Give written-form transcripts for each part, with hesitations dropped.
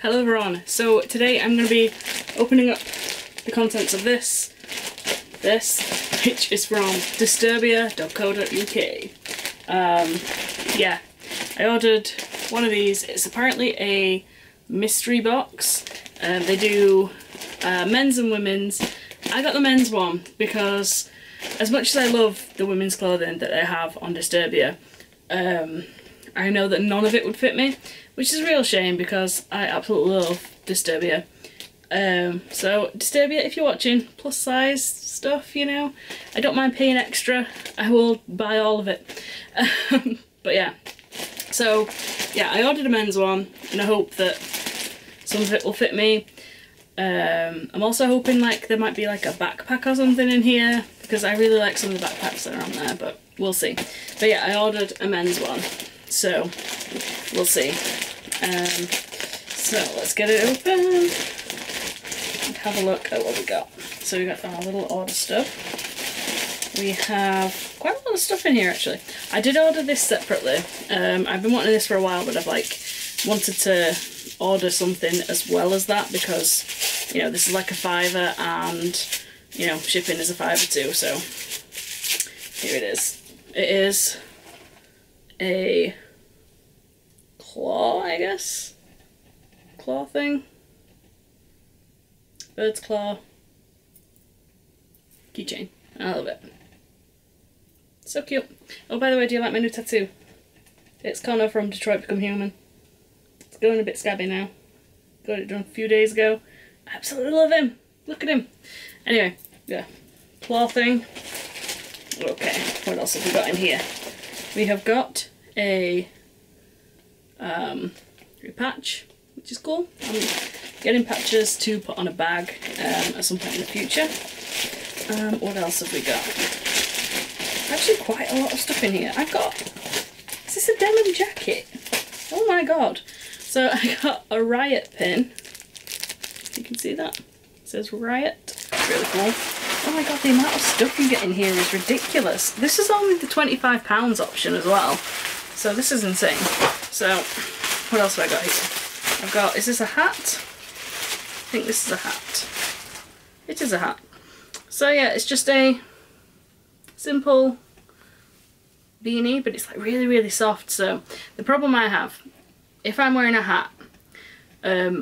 Hello everyone. So today I'm going to be opening up the contents of this, which is from Disturbia.co.uk. Yeah, I ordered one of these. It's apparently a mystery box. They do men's and women's. I got the men's one because as much as I love the women's clothing that they have on Disturbia, I know that none of it would fit me, which is a real shame because I absolutely love Disturbia. So Disturbia, if you're watching, plus size stuff, you know, I don't mind paying extra. I will buy all of it. But yeah, so yeah, I ordered a men's one in the hope that some of it will fit me. I'm also hoping like there might be like a backpack or something in here because I really like some of the backpacks that are on there, but we'll see. But yeah, I ordered a men's one, so we'll see. So let's get it open and have a look at what we got. So we got our little order stuff. We have quite a lot of stuff in here actually. I did order this separately. I've been wanting this for a while, but I've like wanted to order something as well as that because, you know, this is like a £5 and, you know, shipping is a £5 too, so here it is. It is a claw, I guess? Claw thing? Bird's claw. Keychain. I love it. So cute. Oh, by the way, do you like my new tattoo? It's Connor from Detroit Become Human. It's going a bit scabby now. Got it done a few days ago. I absolutely love him. Look at him. Anyway, yeah. Claw thing. Okay, what else have we got in here? We have got a patch, which is cool. I'm getting patches to put on a bag at some point in the future. What else have we got? Actually quite a lot of stuff in here. I've got, is this a denim jacket? Oh my god. So I got a Riot pin. You can see that. It says Riot. Really cool. Oh my god, the amount of stuff you get in here is ridiculous. This is only the £25 option as well. So this is insane. So, what else have I got here? I've got, is this a hat? I think this is a hat. It is a hat. So yeah, it's just a simple beanie, but it's like really, really soft. So the problem I have, if I'm wearing a hat,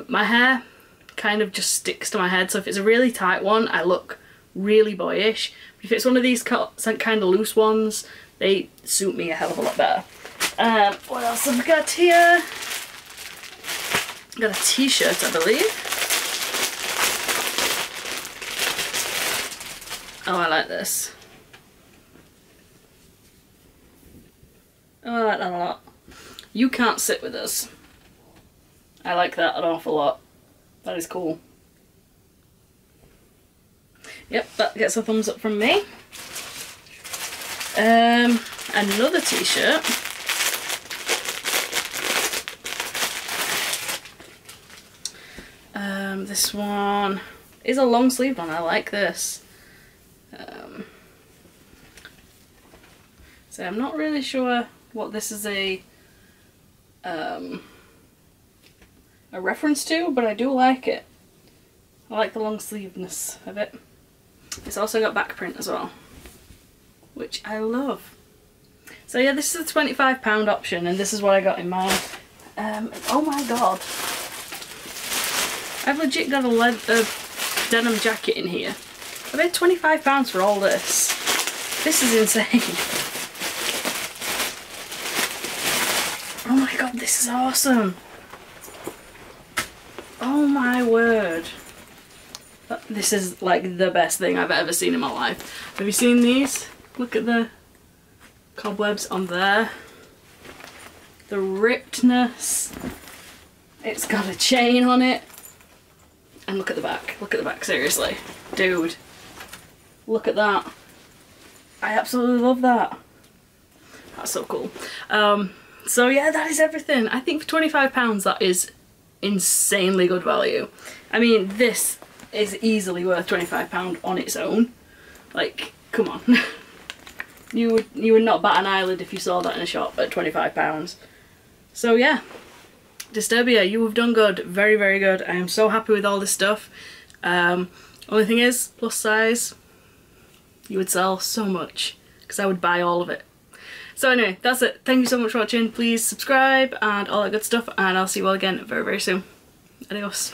my hair kind of just sticks to my head. So if it's a really tight one, I look really boyish. If it's one of these kind of loose ones, they suit me a hell of a lot better. What else have we got here? Got a t-shirt, I believe. Oh, I like this. Oh, I like that a lot. You can't sit with us. I like that an awful lot. That is cool. Yep, that gets a thumbs up from me. Another t-shirt. This one is a long sleeve one. I like this. So I'm not really sure what this is a reference to, but I do like it. I like the long sleevedness of it. It's also got back print as well, which I love. So yeah, this is a £25 option, and this is what I got in mine. Oh my god. I've legit got a denim jacket in here. I paid £25 for all this. This is insane. Oh my god, this is awesome. Oh my word. This is like the best thing I've ever seen in my life. Have you seen these? Look at the cobwebs on there. The rippedness. It's got a chain on it. And look at the back. Look at the back, seriously. Dude. Look at that. I absolutely love that. That's so cool. So yeah, that is everything. I think for £25 that is insanely good value. I mean, this is easily worth £25 on its own. Like, come on. You would not bat an eyelid if you saw that in a shop at £25. So yeah, Disturbia, you have done good. Very, very good. I am so happy with all this stuff. Only thing is, plus size, you would sell so much because I would buy all of it. So anyway, that's it. Thank you so much for watching. Please subscribe and all that good stuff, and I'll see you all again very, very soon. Adios.